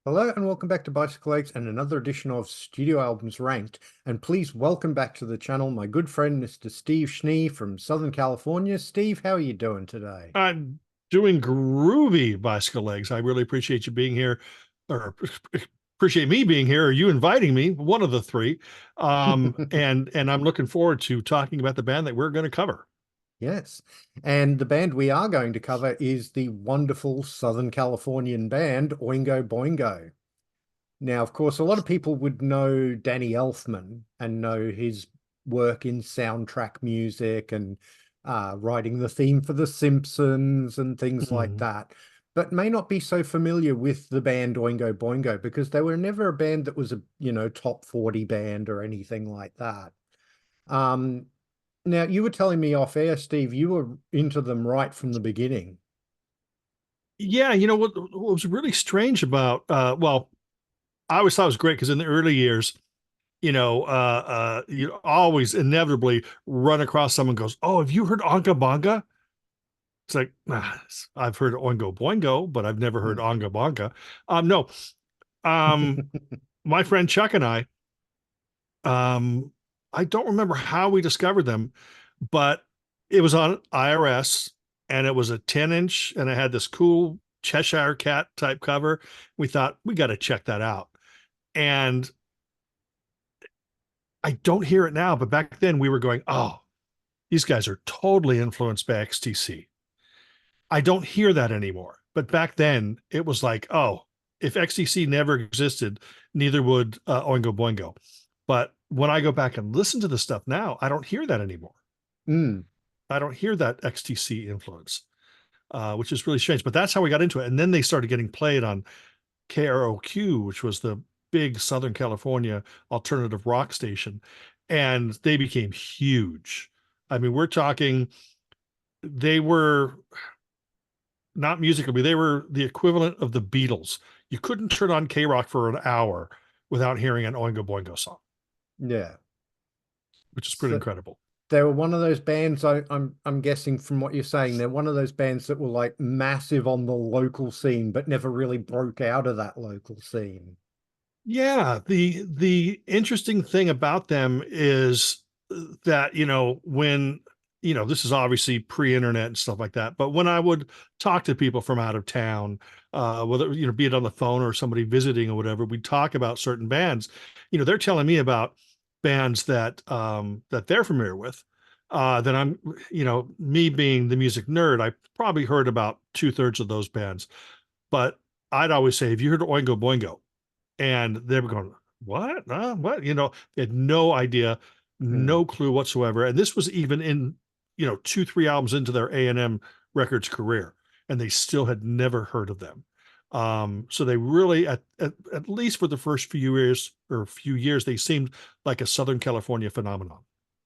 Hello and welcome back to Bicyclelegs and another edition of Studio Albums Ranked. And please welcome back to the channel my good friend Mr. Steve Schnee from Southern California. Steve, how are you doing today? I'm doing groovy, bicycle legs. I really appreciate you being here, or appreciate me being here, or you inviting me, one of the three. And I'm looking forward to talking about the band that we're going to cover. Yes. And the band we are going to cover is the wonderful Southern Californian band Oingo Boingo. Now, of course, a lot of people would know Danny Elfman and know his work in soundtrack music and writing the theme for The Simpsons and things like Mhm. that, but may not be so familiar with the band Oingo Boingo because they were never a band that was a, top 40 band or anything like that. Um, Now, you were telling me off air, Steve, you were into them right from the beginning. Yeah, what was really strange about well, I always thought it was great because in the early years, you always inevitably run across someone who goes, "Oh, have you heard Onka Bonga?" It's like, I've heard Oingo Boingo, but I've never heard Hmm. Onga Bonga. No, um, my friend Chuck and um, I don't remember how we discovered them, but it was on IRS and it was a 10-inch and it had this cool Cheshire Cat type cover. We thought we got to check that out. And I don't hear it now, but back then we were going, oh, these guys are totally influenced by XTC. I don't hear that anymore. But back then it was like, oh, if XTC never existed, neither would Oingo Boingo. But when I go back and listen to the stuff now, I don't hear that anymore. Mm, I don't hear that XTC influence, which is really strange. But that's how we got into it. And then they started getting played on KROQ, which was the big Southern California alternative rock station. And they became huge. I mean, we're talking, they were not musically, they were the equivalent of the Beatles. You couldn't turn on K Rock for an hour without hearing an Oingo Boingo song, yeah. which is pretty So incredible. they were one of those bands, I'm guessing from what you're saying, they're one of those bands that were like massive on the local scene, but never really broke out of that local scene. Yeah, the interesting thing about them is that, when, this is obviously pre-internet and stuff like that, but when I would talk to people from out of town, whether, be it on the phone or somebody visiting or whatever, we'd talk about certain bands. They're telling me about bands that they're familiar with. That I'm, me being the music nerd, I probably heard about two-thirds of those bands. But I'd always say, have you heard of Oingo Boingo? And they were going, what? What? They had no idea, Hmm. no clue whatsoever. And this was even in, two, three albums into their A&M Records career, and they still had never heard of them. So they really, at least for the first few years, they seemed like a Southern California phenomenon.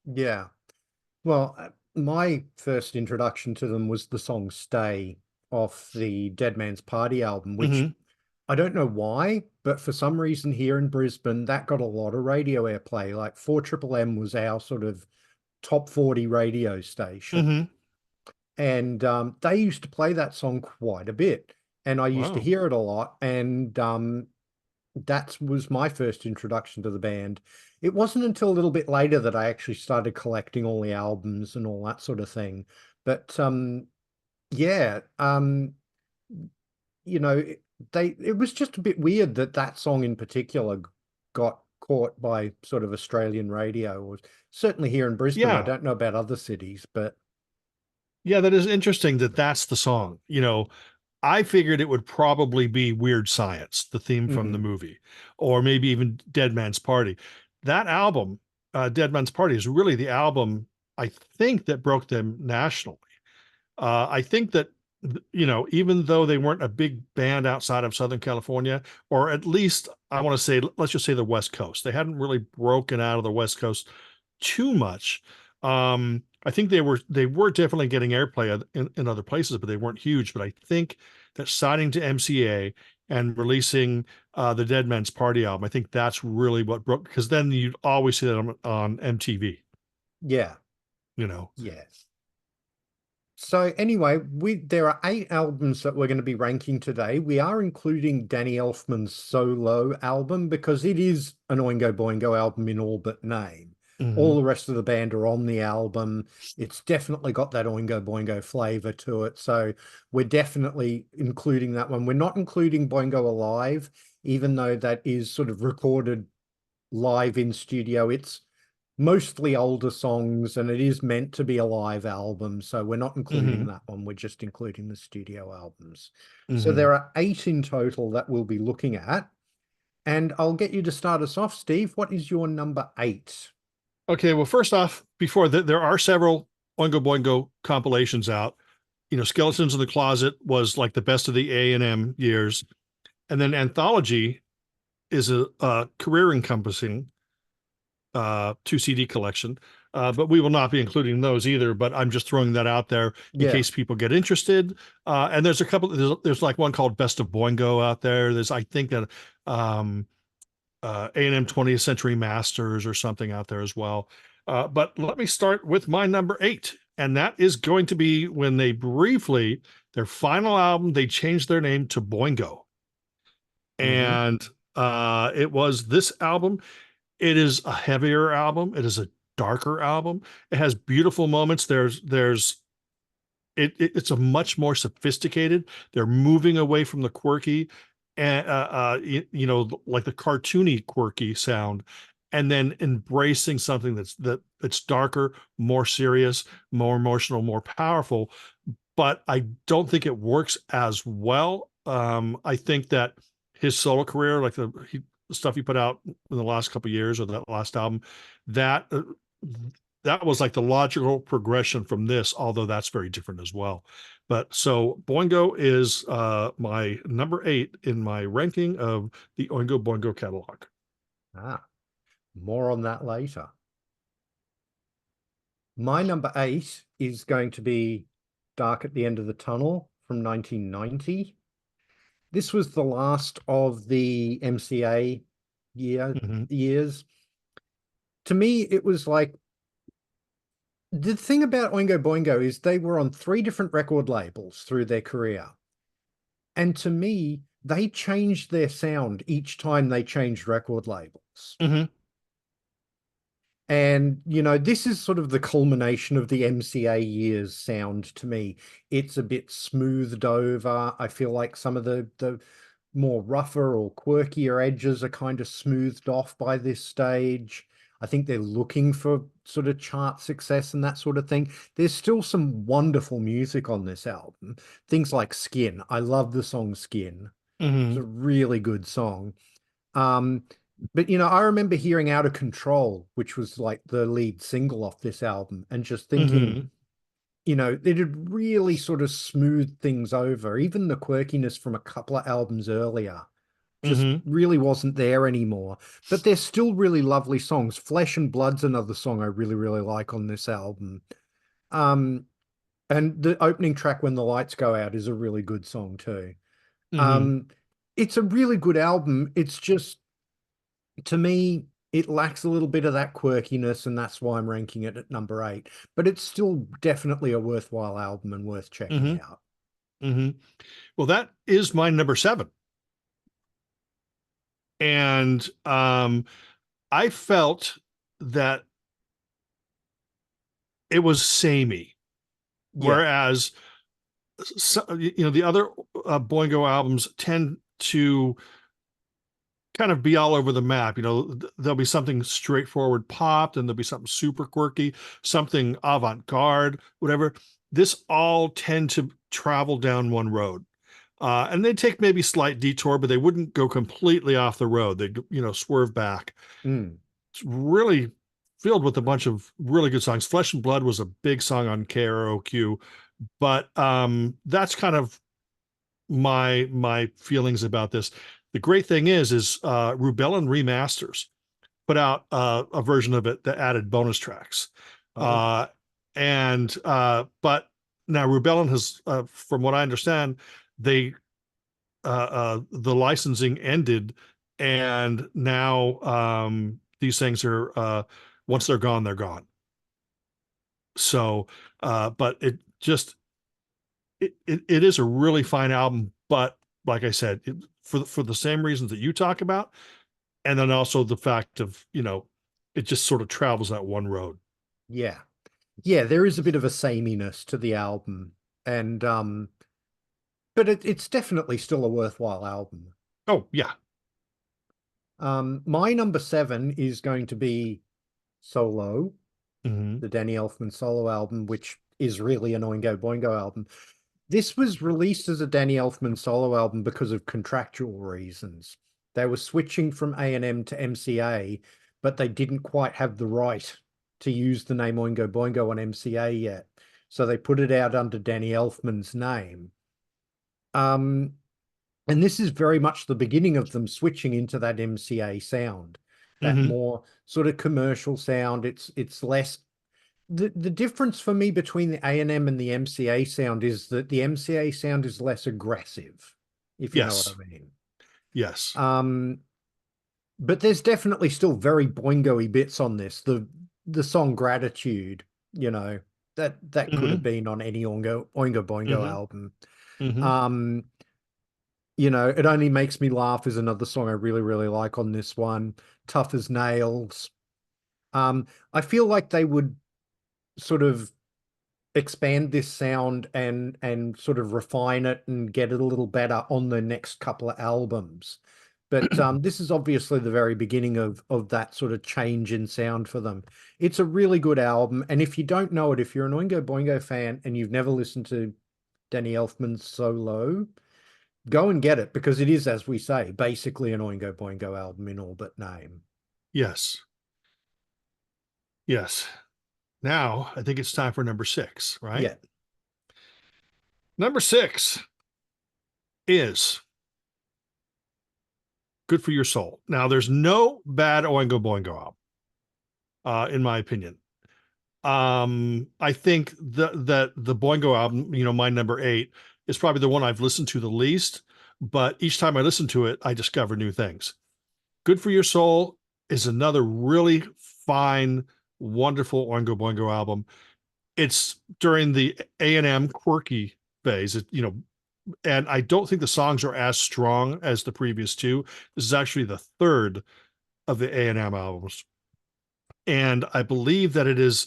Yeah. Well, my first introduction to them was the song Stay off the Dead Man's Party album, which Hmm. I don't know why, but for some reason here in Brisbane, that got a lot of radio airplay. Like 4 M was our sort of top 40 radio station. Hmm. And they used to play that song quite a bit. And I used to Wow. hear it a lot. And that was my first introduction to the band. It wasn't until a little bit later that I actually started collecting all the albums and all that sort of thing. But yeah, you know, it was just a bit weird that that song in particular got caught by sort of Australian radio, or certainly here in Brisbane. I Yeah. don't know about other cities, but Yeah, that is interesting that that's the song. I figured it would probably be Weird Science, the theme from the mhm. movie, or maybe even Dead Man's Party. That album, Dead Man's Party, is really the album I think that broke them nationally. I think that, even though they weren't a big band outside of Southern California, or at least I want to say, let's just say the West Coast, they hadn't really broken out of the West Coast too much. I think they were definitely getting airplay in other places, but they weren't huge. But I think that signing to MCA and releasing the Dead Man's Party album, I think that's really what broke, because then you'd always see that on MTV, Yeah, you know. yes. So anyway, there are 8 albums that we're going to be ranking today. We are including Danny Elfman's solo album because it is an Oingo Boingo album in all but name. All Hmm. the rest of the band are on the album. It's definitely got that Oingo Boingo flavor to it. So we're definitely including that one. We're not including Boingo Alive, even though that is sort of recorded live in studio. It's mostly older songs and it is meant to be a live album. So we're not including Hmm. that one. We're just including the studio albums. So Hmm. there are 8 in total that we'll be looking at. And I'll get you to start us off, Steve. What is your number 8? Okay, well, first off, before that, there are several Oingo Boingo compilations out. Skeletons in the Closet was like the best of the A&M years. And then Anthology is a career encompassing 2 CD collection. But we will not be including those either. But I'm just throwing that out there in Yeah. case people get interested. And there's a couple. There's like one called Best of Boingo out there. There's I think that um, A&M 20th Century Masters or something out there as well. But let me start with my number 8, and that is going to be when they briefly their final album they changed their name to Boingo, Hmm. and it was this album. It is a heavier album. It is a darker album. It has beautiful moments. It's a much more sophisticated. They're moving away from the quirky and like the cartoony quirky sound, and then embracing something that's darker, more serious, more emotional, more powerful. But I don't think it works as well. I think that his solo career, like the stuff he put out in the last couple of years or that last album, that that was like the logical progression from this, although that's very different as well. But so Boingo is my number 8 in my ranking of the Oingo Boingo catalog. Ah, more on that later. My number 8 is going to be Dark at the End of the Tunnel from 1990. This was the last of the MCA Hmm. years. To me, it was like the thing about Oingo Boingo is they were on 3 different record labels through their career. And to me, they changed their sound each time they changed record labels. Hmm. And, this is sort of the culmination of the MCA years sound to me. It's a bit smoothed over. I feel like some of the more rougher or quirkier edges are kind of smoothed off by this stage. I think they're looking for sort of chart success and that sort of thing. There's still some wonderful music on this album. Things like Skin. I love the song Skin. It's Hmm. a really good song. Um, but I remember hearing Out of Control, which was like the lead single off this album, and just thinking, Hmm. it had really sort of smoothed things over. Even the quirkiness from a couple of albums earlier just Hmm. really wasn't there anymore. But they're still really lovely songs. Flesh and Blood's another song I really, really like on this album. Um, and the opening track, When the Lights Go Out, is a really good song too. Hmm. Um, it's a really good album. It's just, to me, it lacks a little bit of that quirkiness, and that's why I'm ranking it at number 8. But it's still definitely a worthwhile album and worth checking Hmm. out. Hmm. Well, that is my number 7. And I felt that it was samey, Yeah. whereas the other Boingo albums tend to kind of be all over the map. There'll be something straightforward popped, and there'll be something super quirky, something avant-garde, whatever. This all tend to travel down one road. And they'd take maybe slight detour, but they wouldn't go completely off the road. They'd, swerve back. Mm. It's really filled with a bunch of really good songs. Flesh and Blood was a big song on KROQ, but that's kind of my feelings about this. The great thing is Rubellin Remasters put out a version of it that added bonus tracks. Oh. Uh, and but now Rubellin has, from what I understand, they the licensing ended, and now these things are once they're gone, they're gone. So, but it just it is a really fine album, but like I said, for the same reasons that you talk about, and then also the fact of, it just sort of travels that one road. Yeah. Yeah, there is a bit of a sameness to the album. And but it's definitely still a worthwhile album. Oh yeah. My number seven is going to be Solo, Hmm. the Danny Elfman solo album, which is really an Oingo Boingo album. This was released as a Danny Elfman solo album because of contractual reasons. They were switching from A&M to MCA, but they didn't quite have the right to use the name Oingo Boingo on MCA yet. So they put it out under Danny Elfman's name. Um, and this is very much the beginning of them switching into that MCA sound, that Hmm. more sort of commercial sound. It's less the difference for me between the A&M and the MCA sound is that the MCA sound is less aggressive, if you know what I Yes. mean. Yes. Um, but there's definitely still very boingo-y bits on this. The song Gratitude, you know, that could have Hmm. been on any Oingo Boingo Hmm. album. Hmm. Um, It Only Makes Me Laugh is another song I really, really like on this one. Tough as Nails. I feel like they would sort of expand this sound and sort of refine it and get it a little better on the next couple of albums. But this is obviously the very beginning of that sort of change in sound for them. It's a really good album, and if you don't know it, if you're an Oingo Boingo fan and you've never listened to Danny Elfman's solo, go and get it because it is, as we say, basically an Oingo Boingo album in all but name. Yes. Yes. Now I think it's time for number six, right? Yeah. Number six is Good for Your Soul. Now, there's no bad Oingo Boingo album, in my opinion. I think that the Boingo album, my number eight, is probably the one I've listened to the least, but each time I listen to it, I discover new things. Good for Your Soul is another really fine, wonderful Oingo Boingo album. It's during the A&M quirky phase, and I don't think the songs are as strong as the previous two. This is actually the third of the A&M albums. And I believe that it's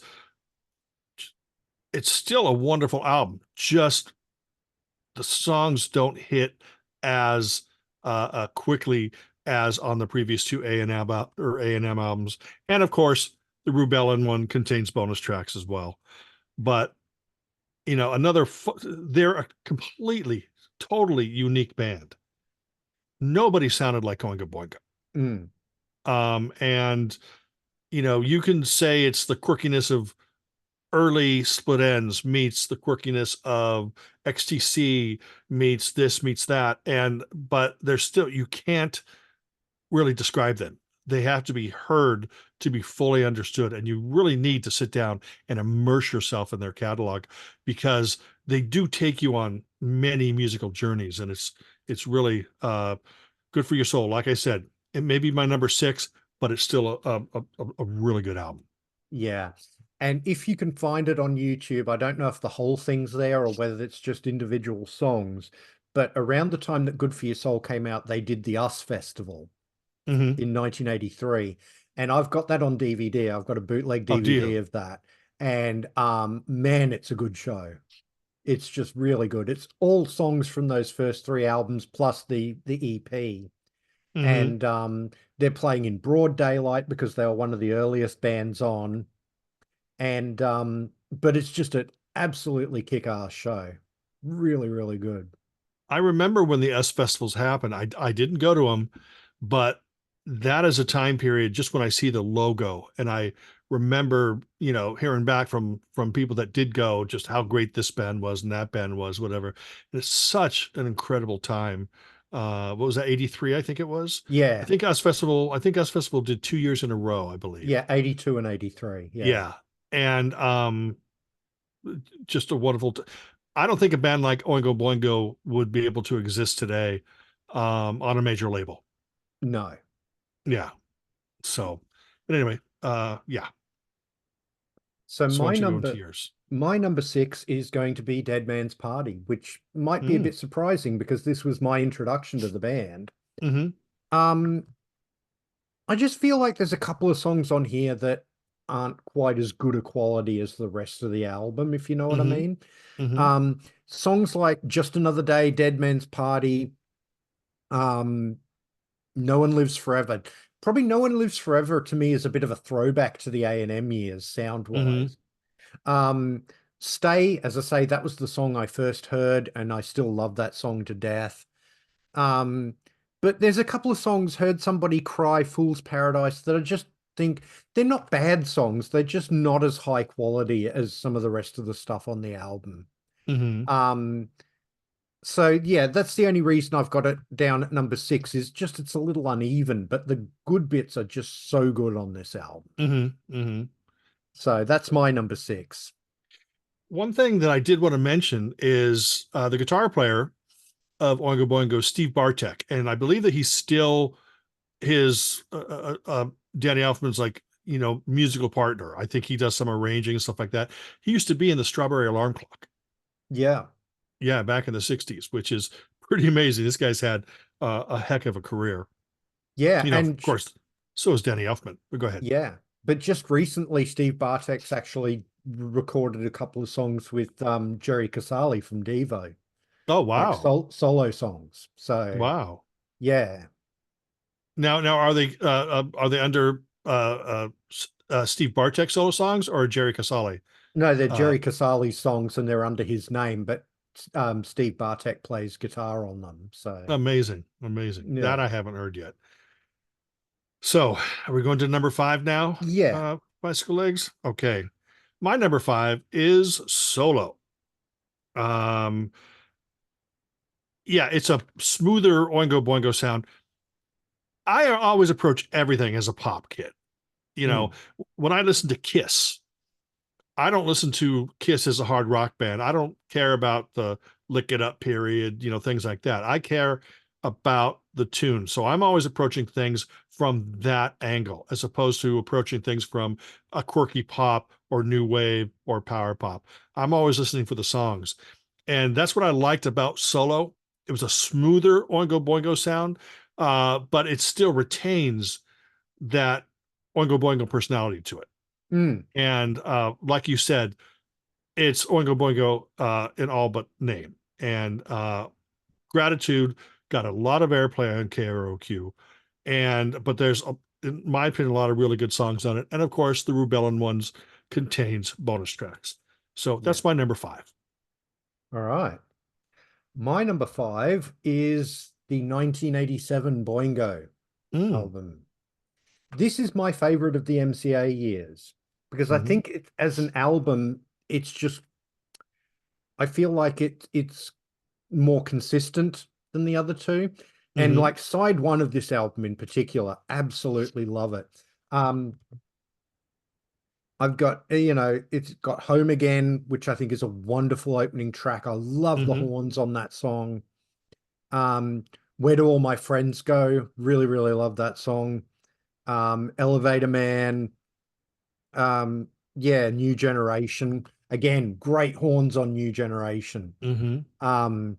still a wonderful album. Just the songs don't hit as quickly as on the previous two A&M albums. And of course, the Rubellin one contains bonus tracks as well. But they're a completely, totally unique band. Nobody sounded like Oingo Boingo. Mm. And you can say it's the quirkiness of early Split Ends meets the quirkiness of XTC meets this meets that, but there's still, you can't really describe them. They have to be heard to be fully understood, and you really need to sit down and immerse yourself in their catalog because they do take you on many musical journeys, and it's really good for your soul. Like I said, it may be my number six, but it's still a really good album. Yeah. And if you can find it on YouTube, I don't know if the whole thing's there or whether it's just individual songs, but around the time that Good for Your Soul came out, they did the US Festival Mm-hmm. in 1983. And I've got that on DVD. I've got a bootleg Oh, do DVD you? of that. And man, it's a good show. It's just really good. It's all songs from those first three albums plus the EP. Mm-hmm. And they're playing in broad daylight because they were one of the earliest bands on. And but it's just an absolutely kick-ass show. Really, really good. I remember when the S festivals happened. I didn't go to them, but that is a time period just when I see the logo and I remember, hearing back from people that did go just how great this band was and that band was, whatever. And it's such an incredible time. What was that, 83, I think it was? Yeah. I think Us Festival did 2 years in a row, I believe. Yeah, 82 and 83. Yeah. Yeah. And just a wonderful. I don't think a band like Oingo Boingo would be able to exist today on a major label. No. Yeah. So, but anyway, yeah. So So why my don't you go into number yours? My number six is going to be Dead Man's Party, which might be a Mm, bit surprising because this was my introduction to the band. hmm Um, I just feel like there's a couple of songs on here that aren't quite as good a quality as the rest of the album, if you know what I hmm mean. hmm Um, Songs like Just Another Day, Dead Man's Party, um, No One Lives Forever. Probably No One Lives Forever to me is a bit of a throwback to the A&M years, hmm sound-wise. Um, Stay, as I say, that was the song I first heard, and I still love that song to death. Um, but there's a couple of songs, Heard Somebody Cry, Fool's Paradise, that I just think they're not bad songs. They're just not as high quality as some of the rest of the stuff on the album. hmm Um, so yeah, that's the only reason I've got it down at number six is just it's a little uneven, but the good bits are just so good on this album. hmm hmm So that's my number six. One thing that I did want to mention is the guitar player of Oingo Boingo, Steve Bartek, and I believe that he's still his Danny Elfman's like musical partner. I think he does some arranging and stuff like that. He used to be in the Strawberry Alarm Clock, Yeah. yeah, back in the '60s, which is pretty amazing. This guy's had a heck of a career. Yeah, Of and course, so is Danny Elfman. But go ahead. yeah, but just recently, Steve Bartek's actually recorded a couple of songs with Jerry Casale from Devo, Oh like wow, solo songs. So wow. yeah, Now are they under Steve Bartek solo songs or Jerry Casale? no, they're Uh, Jerry Casale's songs and they're under his name, but Steve Bartek plays guitar on them. So Amazing, amazing. That yeah, I haven't heard yet. So, are we going to number five now? yeah, Bicycle legs. Okay, my number five is Solo. Um, yeah, it's a smoother Oingo Boingo sound. I always approach everything as a pop kid. You know, mm, when I listen to Kiss, I don't listen to Kiss as a hard rock band. I don't care about the lick it up period, things like that. I care about the tune. So I'm always approaching things from that angle as opposed to approaching things from a quirky pop or new wave or power pop. I'm always listening for the songs. And that's what I liked about Solo. It was a smoother Oingo Boingo sound, but it still retains that Oingo Boingo personality to it. mm, And like you said, it's Oingo Boingo in all but name. And Gratitude got a lot of airplay on KROQ. But there's, in my opinion, a lot of really good songs on it. And of course, the Rubellin ones contains bonus tracks. So yeah. that's my number five. All right. My number five is the 1987 Boingo Mm, album. This is my favorite of the MCA years because I hmm think as an album, it's just I feel like it's more consistent than the other two. And hmm like side one of this album in particular, absolutely love it. Um, I've got, it's got Home Again, which I think is a wonderful opening track. I love the hmm horns on that song. Where Do All My Friends Go? Really, really love that song. Elevator Man, yeah, New Generation. Again, great horns on New Generation. hmm Um,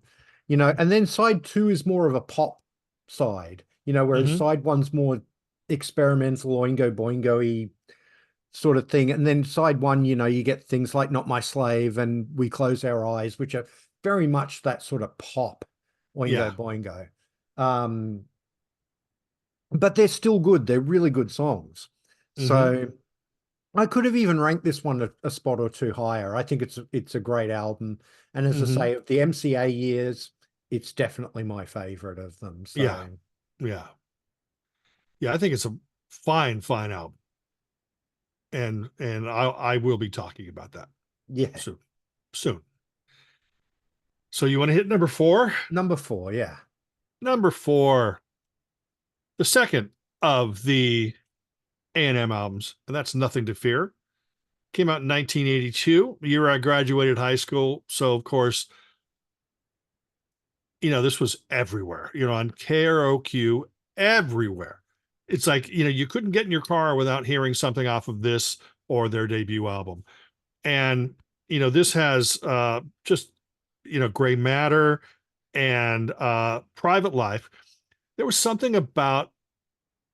and then side two is more of a pop side, whereas hmm side one's more experimental, Oingo Boingo-y sort of thing. And then side one, you get things like Not My Slave and We Close Our Eyes, which are very much that sort of pop Oingo Yeah. Boingo. Um, but they're still good. They're really good songs. hmm So I could have even ranked this one a spot or two higher. I think it's a great album. And as I hmm say, of the MCA years, it's definitely my favorite of them. Yeah. So Yeah. Yeah. I think it's a fine, fine album. And I will be talking about that yeah. soon. Soon. So you want to hit number four? Number four, yeah. Number four, the second of the A&M albums, and that's Nothing to Fear. Came out in 1982, the year I graduated high school. So of course, this was everywhere, on KROQ, everywhere. It's like, you couldn't get in your car without hearing something off of this or their debut album. And this has just Gray Matter and Private Life. There was something about,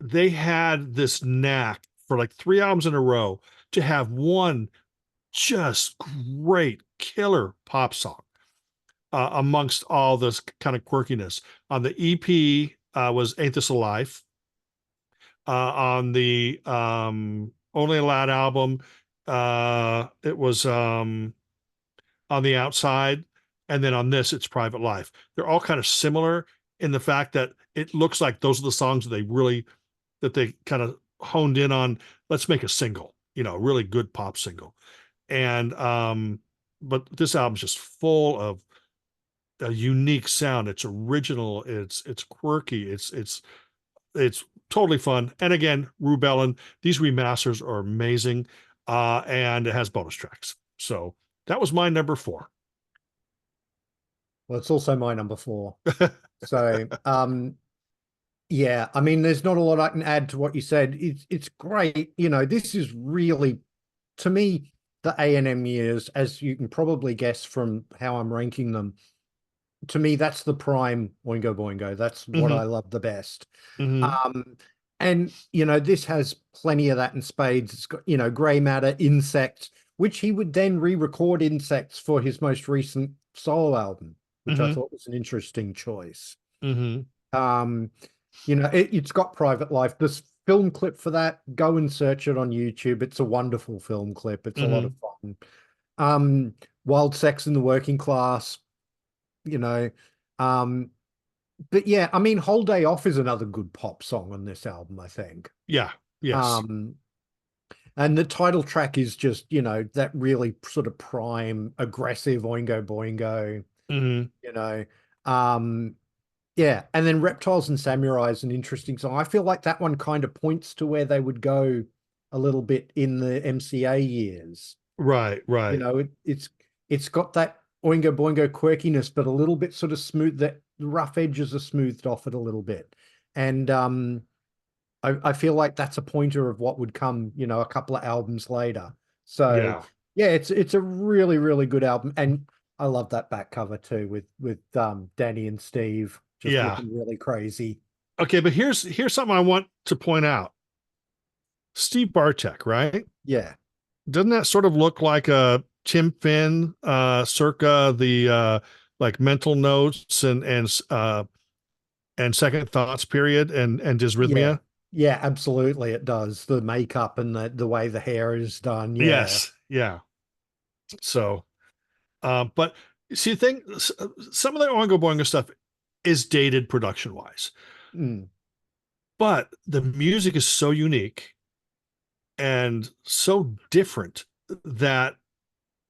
they had this knack for like 3 albums in a row to have one just great killer pop song amongst all this kind of quirkiness. On the EP was Ain't This a Life. On the Only a Lad album, it was On the Outside. And then on this, it's Private Life. They're all kind of similar in the fact that it looks like those are the songs that they kind of honed in on. Let's make a single, a really good pop single. And but this album's just full of a unique sound. It's original, it's quirky, it's totally fun. And again, Rubellin, these remasters are amazing. And it has bonus tracks. So that was my number 4. Well, it's also my number 4. So, yeah, I mean, there's not a lot I can add to what you said. It's great. This is really, to me, the A&M years, as you can probably guess from how I'm ranking them. To me, that's the prime Oingo Boingo. That's what I love the best. And this has plenty of that in spades. It's got, Grey Matter, Insect, which he would then re-record Insects for his most recent solo album, which I thought was an interesting choice. It's got Private Life. This film clip for that, go and search it on YouTube. It's a wonderful film clip. It's a lot of fun. Wild Sex in the Working Class, but yeah, I mean, Whole Day Off is another good pop song on this album, I think. Yeah. Yes. And the title track is just, that really sort of prime, aggressive Oingo Boingo, yeah. And then Reptiles and Samurai is an interesting song. I feel like that one kind of points to where they would go a little bit in the MCA years. Right. It's got that Oingo Boingo quirkiness, but a little bit sort of smooth. That the rough edges are smoothed off it a little bit. And I feel like that's a pointer of what would come, a couple of albums later. So yeah, it's a really, really good album. And I love that back cover too, with Danny and Steve just looking really crazy. Okay, but here's something I want to point out. Steve Bartek, right? Yeah. Doesn't that sort of look like a Tim Finn circa the like Mental Notes and Second Thoughts period and Dysrhythmia? Yeah, absolutely it does. The makeup and the way the hair is done. Yeah. Yes. Yeah. So but see, the thing, some of the Oingo Boingo stuff is dated production wise, but the music is so unique and so different that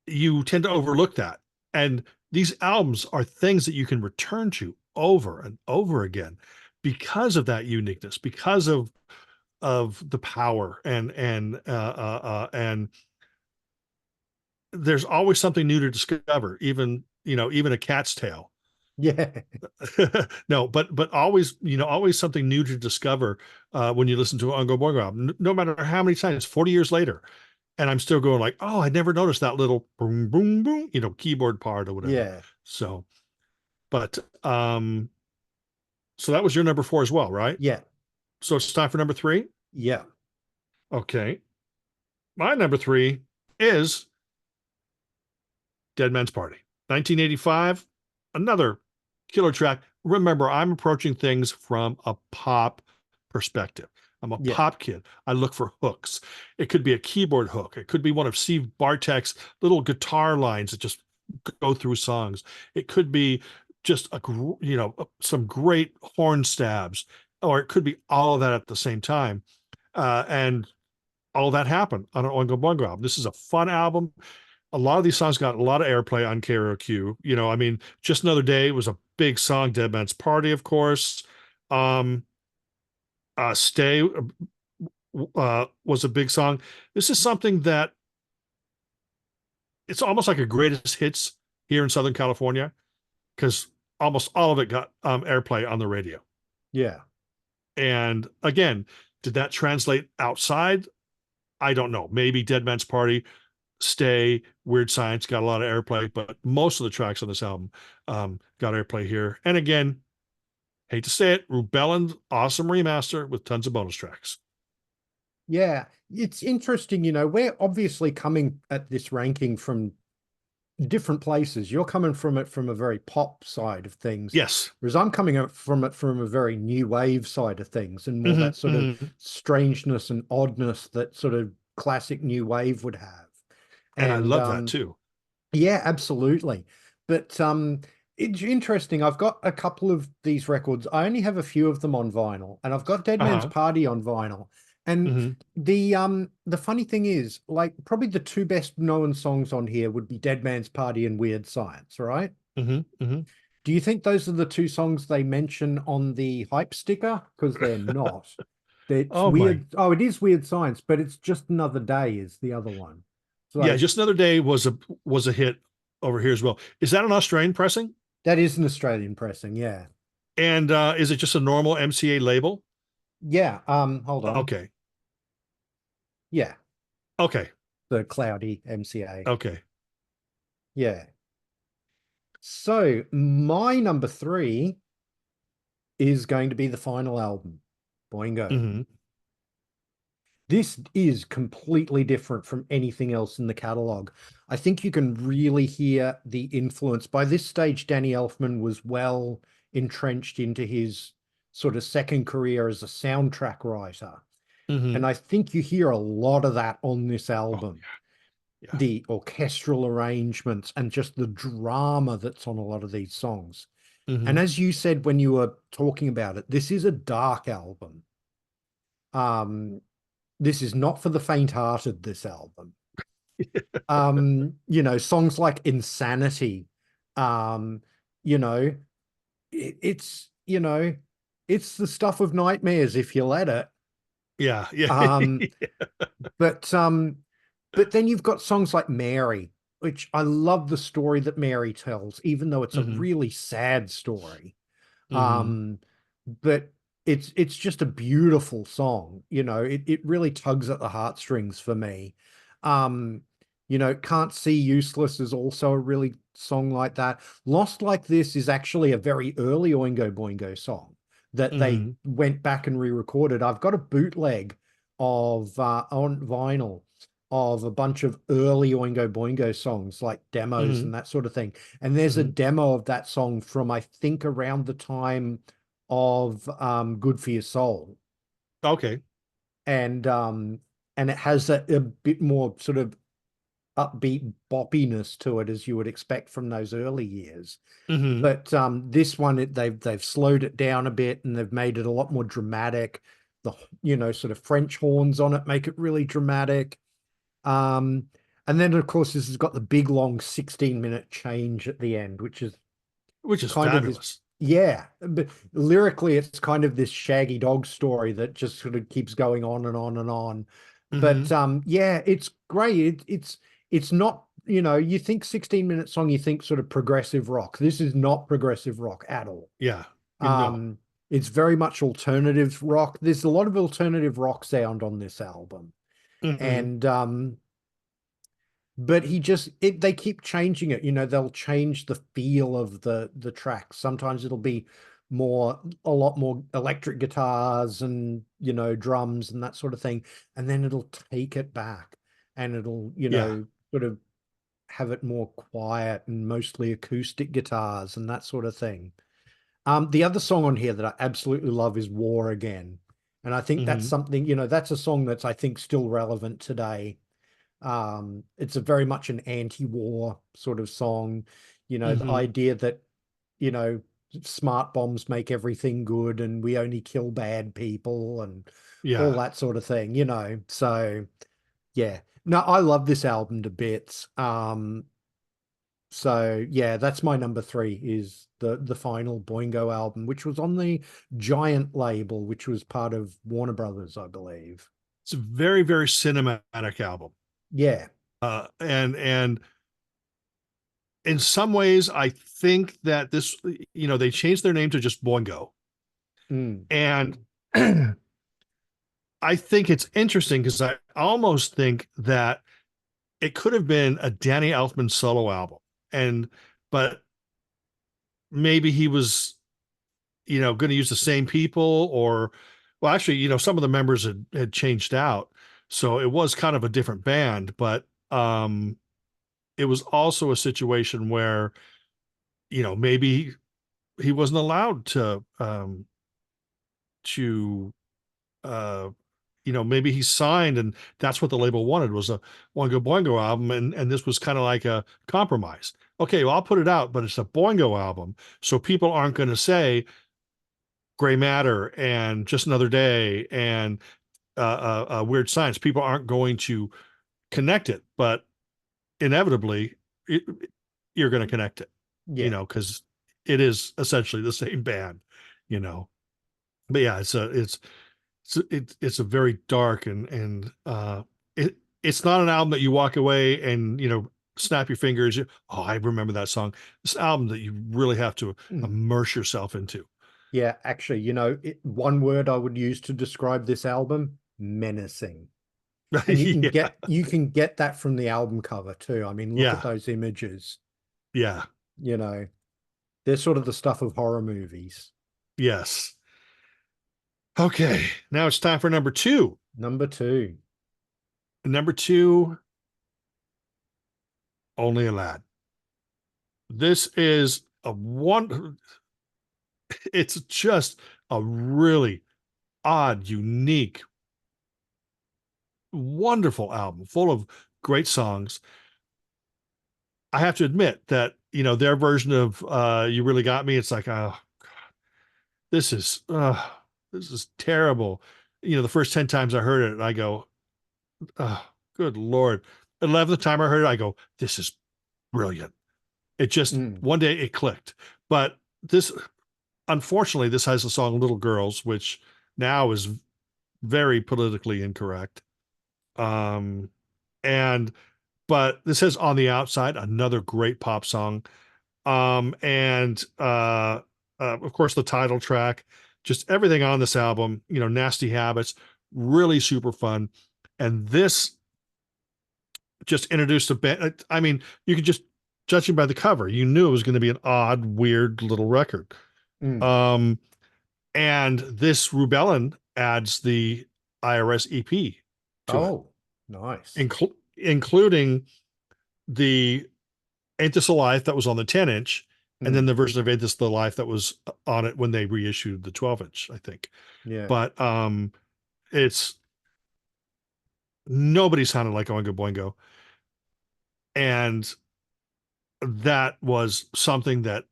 you tend to overlook that. And these albums are things that you can return to over and over again because of that uniqueness, because of the power and there's always something new to discover, even a cat's tail. Yeah. No, but always, always something new to discover when you listen to an Oingo Boingo album, no matter how many times, 40 years later. And I'm still going like, oh, I never noticed that little boom, boom, boom, keyboard part or whatever. Yeah. So, but, so that was your number 4 as well, right? Yeah. So it's time for number 3. Yeah. Okay. My number 3 is Dead Man's Party, 1985, another killer track. Remember, I'm approaching things from a pop perspective. I'm a pop kid. I look for hooks. It could be a keyboard hook. It could be one of Steve Bartek's little guitar lines that just go through songs. It could be just some great horn stabs, or it could be all of that at the same time. And all that happened on an Oingo Boingo album. This is a fun album. A lot of these songs got a lot of airplay on KROQ. I mean, Just Another Day was a big song. Dead Man's Party, of course. Stay was a big song. This is something that it's almost like a greatest hits here in Southern California, because almost all of it got airplay on the radio. Yeah. And again, did that translate outside? I don't know. Maybe Dead Man's Party Stay, Weird Science got a lot of airplay, but most of the tracks on this album got airplay here. And again, hate to say it, Rubellin's awesome remaster with tons of bonus tracks. Yeah, it's interesting, we're obviously coming at this ranking from different places. You're coming from it from a very pop side of things, Yes. whereas I'm coming up from it from a very new wave side of things and more Mm-hmm, that sort of mm-hmm. strangeness and oddness that sort of classic new wave would have. And I And love that too. yeah, absolutely. But it's interesting. I've got a couple of these records. I only have a few of them on vinyl, and I've got Dead Man's Uh-huh. Party on vinyl. And Mm-hmm, the funny thing is, like, probably the two best known songs on here would be Dead Man's Party and Weird Science, right? mm-hmm, mm-hmm. Do you think those are the two songs they mention on the hype sticker? Because they're not. It's Oh my. weird. Oh, it is Weird Science, but it's Just Another Day is the other one. Yeah, So Just Another Day was a hit over here as well. Is that an Australian pressing? that is an Australian pressing, yeah. And is it just a normal MCA label? Yeah, hold on. Okay. Yeah, Okay. the Cloudy MCA. Okay. Yeah. So my number three is going to be the final album, Boingo. Mm-hmm. This is completely different from anything else in the catalog. I think you can really hear the influence. By this stage, Danny Elfman was well entrenched into his sort of second career as a soundtrack writer. Mm-hmm. And I think you hear a lot of that on this Oh, album. yeah. The orchestral arrangements and just the drama that's on a lot of these songs. And Mm-hmm. as you said when you were talking about it, this is a dark album. This is not for the faint-hearted, this album. Songs like Insanity, um, you know, it's, it's the stuff of nightmares if you let it. Yeah. Yeah. Um, but but then you've got songs like Mary, which I love the story that Mary tells, even though it's a Mm-hmm. really sad story. Mm-hmm. Um, but it's just a beautiful song. It really tugs at the heartstrings for me. Um, Can't See Useless is also a really song like that. Lost Like This is actually a very early Oingo Boingo song that they Mm-hmm. went back and re-recorded. I've got a bootleg of on vinyl of a bunch of early Oingo Boingo songs, like demos Mm-hmm. and that sort of thing. And there's a Mm-hmm. demo of that song from, I think, around the time of Good for Your Soul. Okay. And it has a bit more sort of upbeat boppiness to it as you would expect from those early years. Mm-hmm. But this one, they've slowed it down a bit and they've made it a lot more dramatic. The sort of French horns on it make it really dramatic. Um, and then of course this has got the big long 16-minute change at the end, which is Which is kind of this, fabulous. yeah, but lyrically it's kind of this shaggy dog story that just sort of keeps going on and on and on. But Mm-hmm. yeah, it's great. It's not, you think 16-minute song, you think sort of progressive rock. This is not progressive rock at all. Yeah. No. um it's very much alternative rock. There's a lot of alternative rock sound on this album. Mm-hmm. And but they keep changing it. They'll change the feel of the tracks. Sometimes it'll be a lot more electric guitars and drums and that sort of thing, and then it'll take it back and it'll Yeah. sort of have it more quiet and mostly acoustic guitars and that sort of thing. The other song on here that I absolutely love is War Again, and I think that's Mm-hmm. something, that's a song that's, I think, still relevant today. It's a very much an anti-war sort of song. The Mm-hmm. idea that, you know, smart bombs make everything good and we only kill bad people and all Yeah. that sort of thing. So yeah. No, I love this album to bits. So yeah, that's my number three, is the final Boingo album, which was on the Giant label, which was part of Warner Brothers, I believe. It's a very, very cinematic album. Yeah. And in some ways, I think that this, they changed their name to just Boingo. Mm. And I think it's interesting because I almost think that it could have been a Danny Elfman solo album. And but maybe he was, going to use the same people, or well, actually, some of the members had changed out. So it was kind of a different band, but it was also a situation where, maybe he wasn't allowed to uh maybe he signed, and that's what the label wanted, was a Oingo Boingo album, and this was kind of like a compromise. Okay, well, I'll put it out, but it's a Boingo album, so people aren't going to say Gray Matter and Just Another Day and Weird Science. People aren't going to connect it, but inevitably it, you're going to connect it, Yeah. because it is essentially the same band, you know. But yeah, it's a very dark and it's not an album that you walk away and snap your fingers. Oh, I remember that song. It's an album that you really have to Mm. immerse yourself into. Yeah, actually, one word I would use to describe this album, menacing. And Yeah, you can get that from the album cover too. I mean, look at yeah, those images. yeah, You know, they're sort of the stuff of horror movies. yes. Okay, now it's time for number two. Number two. Number two, Only a Lad. This is a one. It's just a really odd, unique, wonderful album full of great songs. I have to admit that, their version of You Really Got Me, it's like, oh, this is this is terrible. The first 10 times I heard it, I go, oh, good Lord. 11th time I heard it, I go, this is brilliant. It just, Mm. one day it clicked. But this, unfortunately, this has the song Little Girls, which now is very politically incorrect. Um, and but this has On the Outside, another great pop song. And of course the title track, just everything on this album, Nasty Habits, really super fun. And this just introduced a band. I mean, you could just, judging by the cover, you knew it was going to be an odd, weird little record. Mm. Um, and this Rubellin adds the IRS EP to it, Oh, nice. including the Ain't This a Life that was on the 10-inch, and then Mm. the version of Ain't This the Life that was on it when they reissued the 12-inch, I think. Yeah. But it's nobody sounded like Oingo Boingo. And that was something that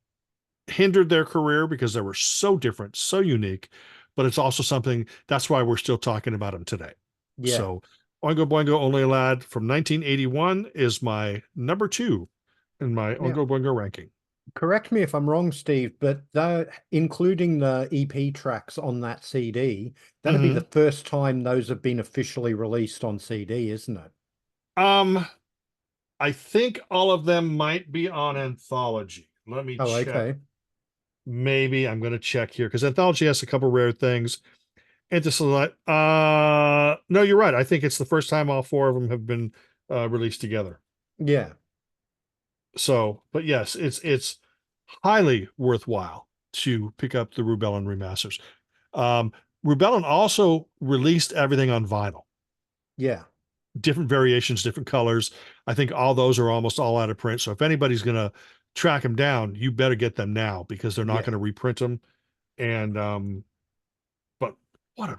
hindered their career because they were so different, so unique. But it's also something that's why we're still talking about them today. Yeah. So Oingo Boingo Only a Lad from 1981 is my number two in my Now, Oingo Boingo ranking. correct me if I'm wrong, Steve, but including the EP tracks on that CD, that'd be the Mm-hmm. first time those have been officially released on CD, isn't it? Um, I think all of them might be on Anthology. Let me Oh, check. okay. Maybe I'm going to check here because Anthology has a couple rare things. And just no, you're right. I think it's the first time all four of them have been released together. Yeah. So, but yes, it's highly worthwhile to pick up the Rubellin remasters. Um, Rubellin also released everything on vinyl, Yeah. different variations, different colors. I think all those are almost all out of print. So if anybody's going to track them down, you better get them now because they're not Yeah. going to reprint them. And but what a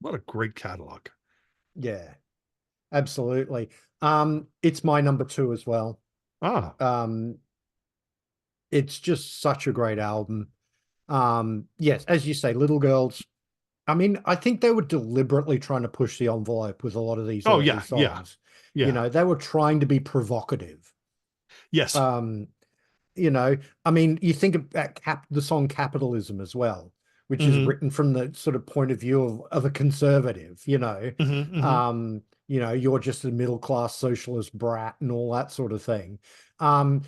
what a great catalog. Yeah. Absolutely. It's my number two as well. Ah, Um, it's just such a great album. Yes, as you say, Little Girls. I mean, I think they were deliberately trying to push the envelope with a lot of these oh early yeah, yeah, songs. yeah. They were trying to be provocative. Yes. Um, I mean, you think about the song Capitalism as well, which is Mm-hmm. written from the sort of point of view of a conservative, Mm-hmm. Mm-hmm. you're just a middle class socialist brat and all that sort of thing. Um,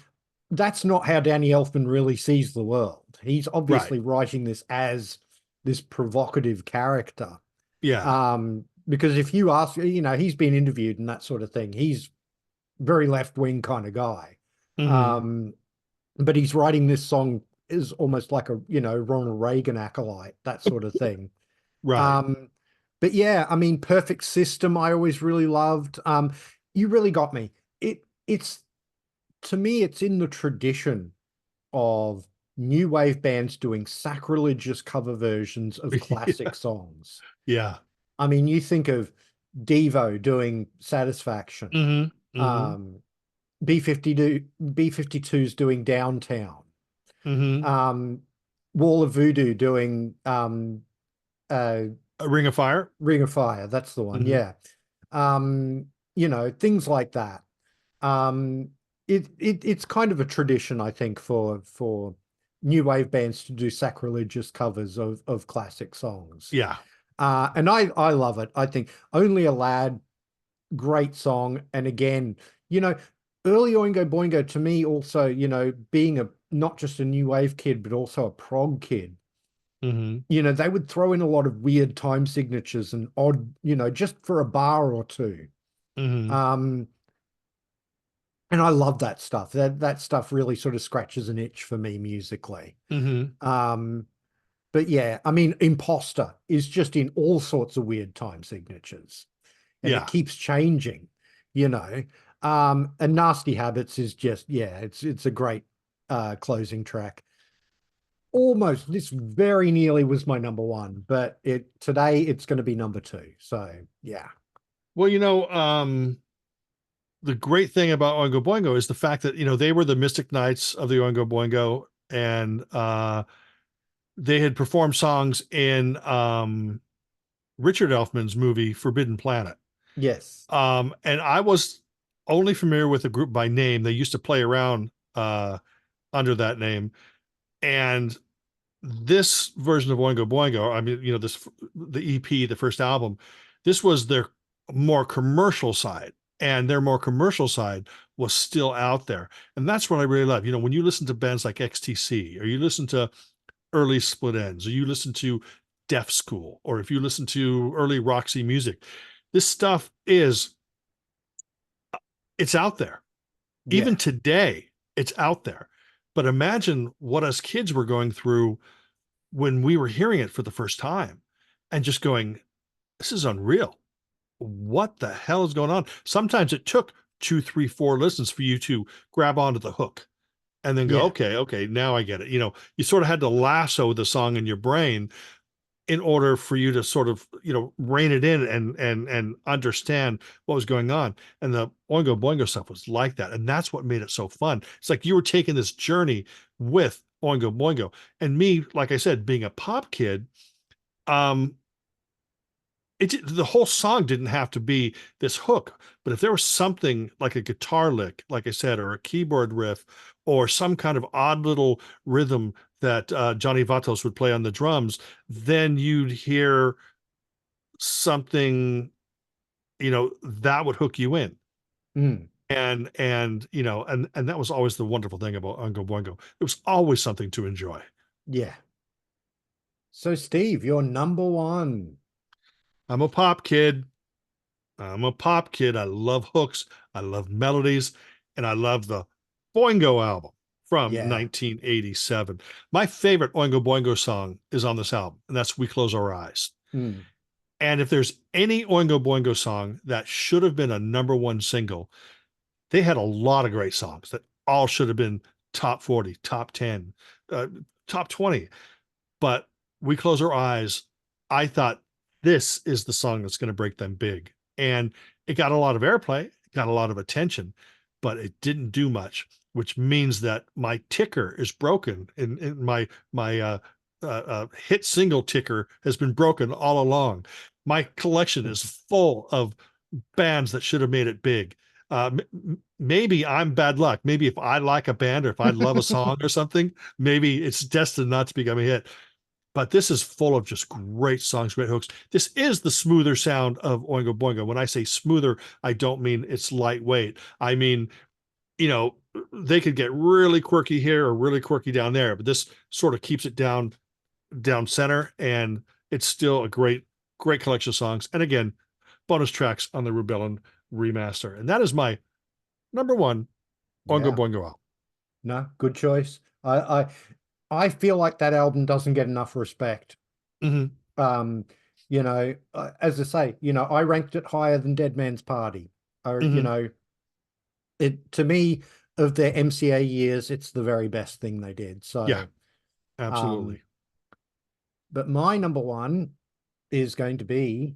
that's not how Danny Elfman really sees the world. He's Right. obviously writing this as this provocative character. Yeah. Because if you ask, he's been interviewed and that sort of thing. He's very left-wing kind of guy. Hmm. Um, but he's writing this song is almost like a, Ronald Reagan acolyte, that sort of thing. Right. Um, but yeah, I mean, Perfect System, I always really loved. You really got me. It's to me, it's in the tradition of new wave bands doing sacrilegious cover versions of classic songs. Yeah. I mean, you think of Devo doing Satisfaction, Hmm. Hmm. um, B-52's doing Downtown, Hmm. um, Wall of Voodoo doing uh, A Ring of Fire. Ring of Fire. That's the one. Hmm. Yeah. Things like that. Um, it's kind of a tradition, I think, for new wave bands to do sacrilegious covers of classic songs. Yeah. And I love it. I think Only a Lad, great song. And again, you know, early Oingo Boingo to me also, being a not just a new wave kid, but also a prog kid, Hmm. they would throw in a lot of weird time signatures and odd, just for a bar or two. Hmm. Um, and I love that stuff. That stuff really sort of scratches an itch for me musically. Hmm. Um, but yeah, I mean, Imposter is just in all sorts of weird time signatures, and it Yeah. keeps changing, you know. And Nasty Habits is just, yeah, it's a great closing track. Almost, this very nearly was my number one, but today it's going to be number two. So yeah. Well, the great thing about Oingo Boingo is the fact that, they were the Mystic Knights of the Oingo Boingo, and they had performed songs in Richard Elfman's movie Forbidden Planet. Yes. And I was only familiar with the group by name. They used to play around under that name. And this version of Oingo Boingo, I mean, the EP, the first album, this was their more commercial side, and their more commercial side was still out there. And that's what I really love. When you listen to bands like XTC, or you listen to early Split Ends, or you listen to Deaf School, or if you listen to early Roxy Music, this stuff it's out there. Even Yeah. today, it's out there. But imagine what us kids were going through when we were hearing it for the first time and just going, this is unreal. What the hell is going on? Sometimes it took two, three, four listens for you to grab onto the hook and then go, Yeah. okay, okay, now I get it. You sort of had to lasso the song in your brain in order for you to sort of, rein it in and understand what was going on. And the Oingo Boingo stuff was like that. And that's what made it so fun. It's like you were taking this journey with Oingo Boingo. And me, like I said, being a pop kid, um, the whole song didn't have to be this hook, but if there was something like a guitar lick, like I said, or a keyboard riff, or some kind of odd little rhythm that Johnny Vatos would play on the drums, then you'd hear something, that would hook you in. Mm, And that was always the wonderful thing about Oingo Boingo. It was always something to enjoy. yeah. So Steve, you're number one. I'm a pop kid. I'm a pop kid. I love hooks. I love melodies. And I love the Boingo album from Yeah. 1987. My favorite Oingo Boingo song is on this album, and that's We Close Our Eyes. Mm, And if there's any Oingo Boingo song that should have been a number one single, they had a lot of great songs that all should have been top 40, top 10, uh, top 20. But We Close Our Eyes, I thought this is the song that's going to break them big. And it got a lot of airplay, got a lot of attention, but it didn't do much, which means that my ticker is broken. In my hit single ticker has been broken all along. My collection is full of bands that should have made it big. Maybe I'm bad luck. Maybe if I like a band or if I love a song or something, maybe it's destined not to become a hit. But this is full of just great songs, great hooks. This is the smoother sound of Oingo Boingo. When I say smoother, I don't mean it's lightweight. I mean, you know, they could get really quirky here or really quirky down there, but this sort of keeps it down center, and it's still a great collection of songs. And again, bonus tracks on the Rebellion remaster. And that is my number one, Oingo Yeah. Boingo album. No, good choice. I feel like that album doesn't get enough respect. Hmm. Um, as I say, I ranked it higher than Dead Man's Party. Or, Hmm. it to me of their MCA years, it's the very best thing they did. Yeah, So, um, absolutely. but my number one is going to be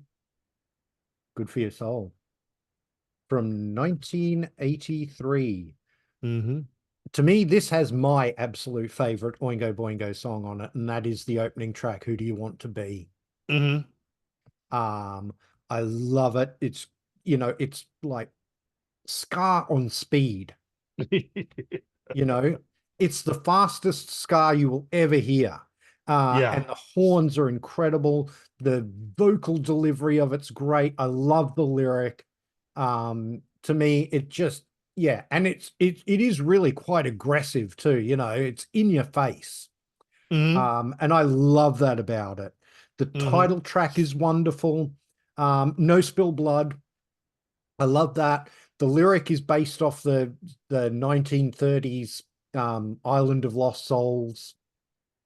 Good for Your Soul from 1983. Hmm. To me, this has my absolute favorite Oingo Boingo song on it, and that is the opening track, Who Do You Want to Be? Hmm. Um, I love it. It's like ska on speed, you know. It's the fastest ska you will ever hear. Yeah. And the horns are incredible. The vocal delivery of it's great. I love the lyric. To me, it just, yeah, and it is really quite aggressive too, it's in your face. Hmm. And I love that about it. The Hmm. title track is wonderful. No Spill Blood. I love that. The lyric is based off the 1930s Island of Lost Souls,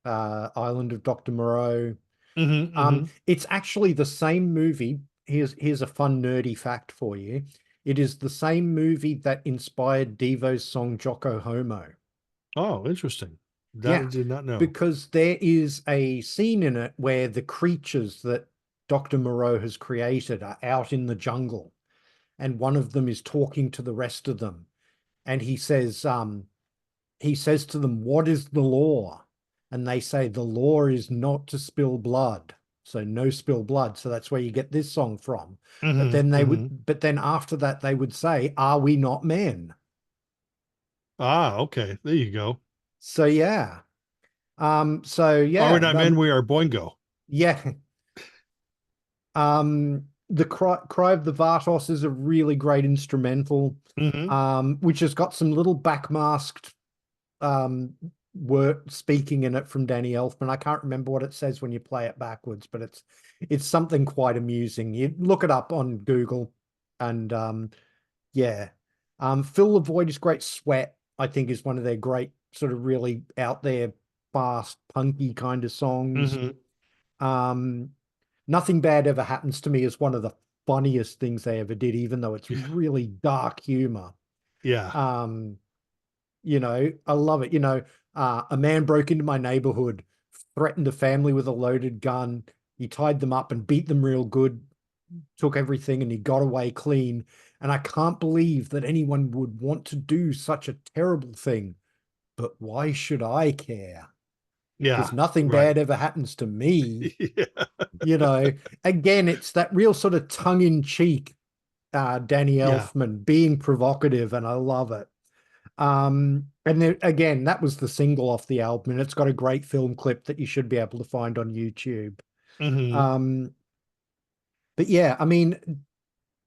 Island of Dr. Moreau. Hmm. Hmm. It's actually the same movie. Here's a fun nerdy fact for you. It is the same movie that inspired Devo's song Jocko Homo. Oh, interesting. That I Yeah, did not know. because there is a scene in it where the creatures that Dr. Moreau has created are out in the jungle, and one of them is talking to the rest of them, and he says to them, "What is the law?" And they say, "The law is not to spill blood." So no spill blood. So that's where you get this song from. But Hmm. then Hmm. after that, they would say, "Are we not men?" Ah, okay. There you go. So yeah. So Are we yeah, not men? We are Boingo. yeah. The Cry of the Vartos is a really great instrumental, Hmm. which has got some little backmasked um word speaking in it from Danny Elfman. I can't remember what it says when you play it backwards, but it's something quite amusing. You look it up on Google, and yeah. Fill the Void is great. Sweat, I think, is one of their great sort of really out there, fast, punky kind of songs. Hmm. Um, Nothing Bad Ever Happens to Me is one of the funniest things they ever did, even though it's Yeah. really dark humor. Yeah. Um, I love it. A man broke into my neighborhood, threatened a family with a loaded gun. He tied them up and beat them real good, took everything, and he got away clean. And I can't believe that anyone would want to do such a terrible thing. But why should I care? Because Yeah. nothing Right. bad ever happens to me. Yeah. You know, again, it's that real sort of tongue-in-cheek Danny Yeah. Elfman being provocative, and I love it. And then again, that was the single off the album, and it's got a great film clip that you should be able to find on YouTube. Hmm. Um, but yeah, I mean,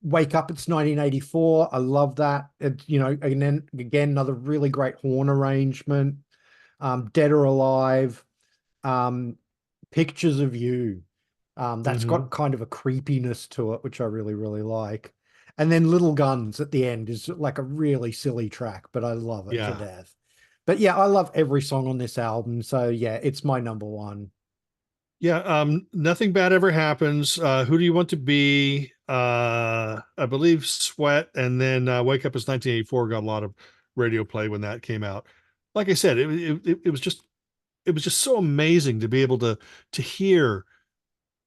Wake Up, it's 1984. I love that. And then again, another really great horn arrangement. Dead or Alive, um, Pictures of You. That's Hmm. got kind of a creepiness to it, which I really, really like. And then Little Guns at the end is like a really silly track, but I love it to Yeah. death. But yeah, I love every song on this album. So yeah, it's my number one. Yeah. Nothing bad ever happens. Who do you want to be? I believe Sweat, and then Wake Up is 1984 got a lot of radio play when that came out. Like I said, it was just so amazing to be able to hear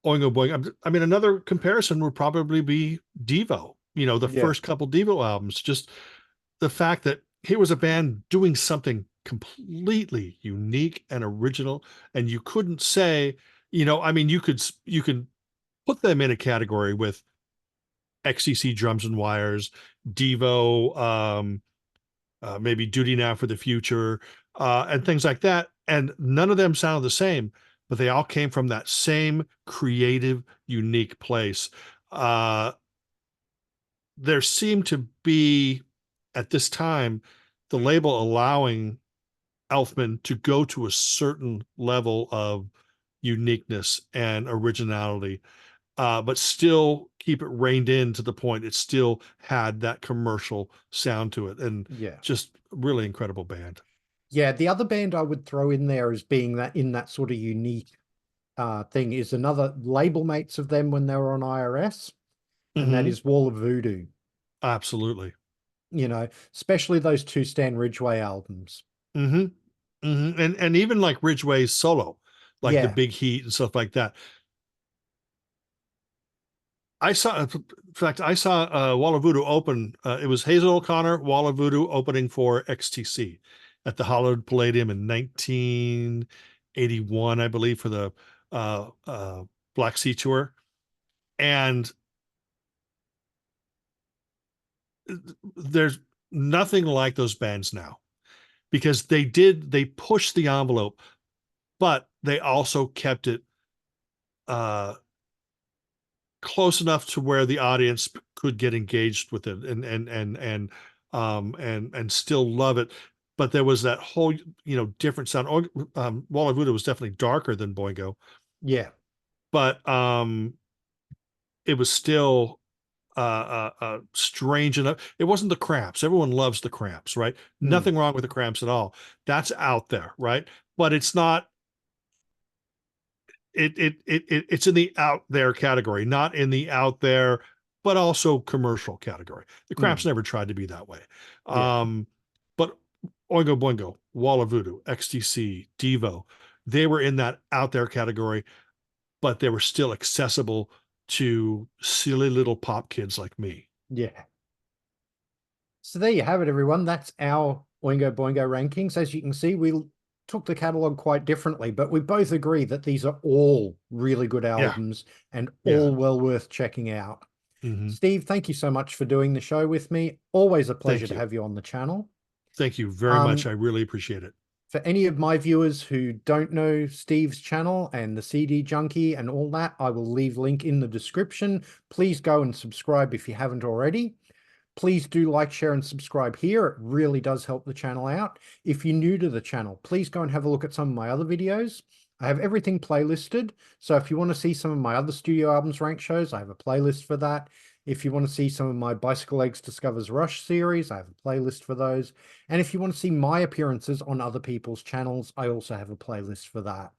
Oingo Boingo. I mean, another comparison would probably be Devo. The Yeah. first couple Devo albums. Just the fact that here was a band doing something completely unique and original, and you couldn't say, I mean, you could put them in a category with XCC Drums and Wires, Devo, maybe Duty Now for the Future, and things like that. And none of them sounded the same, but they all came from that same creative, unique place. Uh, there seemed to be, at this time, the label allowing Elfman to go to a certain level of uniqueness and originality. but still keep it reined in to the point it still had that commercial sound to it, and Yeah. just really incredible band. Yeah, the other band I would throw in there as being that in that sort of unique thing is another label mates of them when they were on IRS, and that Mm-hmm. is Wall of Voodoo. Absolutely. You know, especially those two Stan Ridgway albums. Mm-hmm. Mm-hmm. And even like Ridgway's solo, like the Yeah, Big Heat and stuff like that. I saw, in fact, I saw Wall of Voodoo open. It was Hazel O'Connor, Wall of Voodoo opening for XTC at the Hollywood Palladium in 1981, I believe, for the Black Sea Tour. And there's nothing like those bands now, because they pushed the envelope, but they also kept it uh, close enough to where the audience could get engaged with it and still love it. But there was that whole, different sound. Wall of Voodoo was definitely darker than Boingo, yeah, but it was still strange enough. It wasn't the Cramps. Everyone loves the Cramps, right? mm, Nothing wrong with the Cramps at all. That's out there, right? But it's not. It's in the out there category, not in the out there, but also commercial category. The Cramps mm, never tried to be that way. yeah, But Oingo Boingo, Wall of Voodoo, XTC, Devo, they were in that out there category, but they were still accessible to silly little pop kids like me. yeah. So there you have it, everyone. That's our Oingo Boingo rankings. As you can see, we took the catalog quite differently, but we both agree that these are all really good Yeah, albums and yeah. all well worth checking out. Hmm. Steve, thank you so much for doing the show with me. Always a pleasure Thank to you. have you on the channel. Thank you very much. Um, I really appreciate it. for any of my viewers who don't know Steve's channel and the CD Junkie and all that, I will leave link in the description. Please go and subscribe if you haven't already. Please do like, share, and subscribe here. It really does help the channel out. If you're new to the channel, please go and have a look at some of my other videos. I have everything playlisted. So if you want to see some of my other studio albums rank shows, I have a playlist for that. If you want to see some of my Bicyclelegs Discovers Rush series, I have a playlist for those. And if you want to see my appearances on other people's channels, I also have a playlist for that.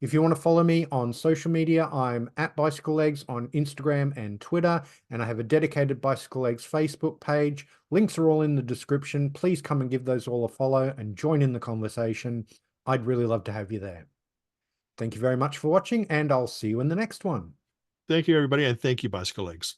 If you want to follow me on social media, I'm at bicyclelegs on Instagram and Twitter, and I have a dedicated bicyclelegs Facebook page. Links are all in the description. Please come and give those all a follow and join in the conversation. I'd really love to have you there. Thank you very much for watching, and I'll see you in the next one. Thank you, everybody, and thank you, Bicycle Legs.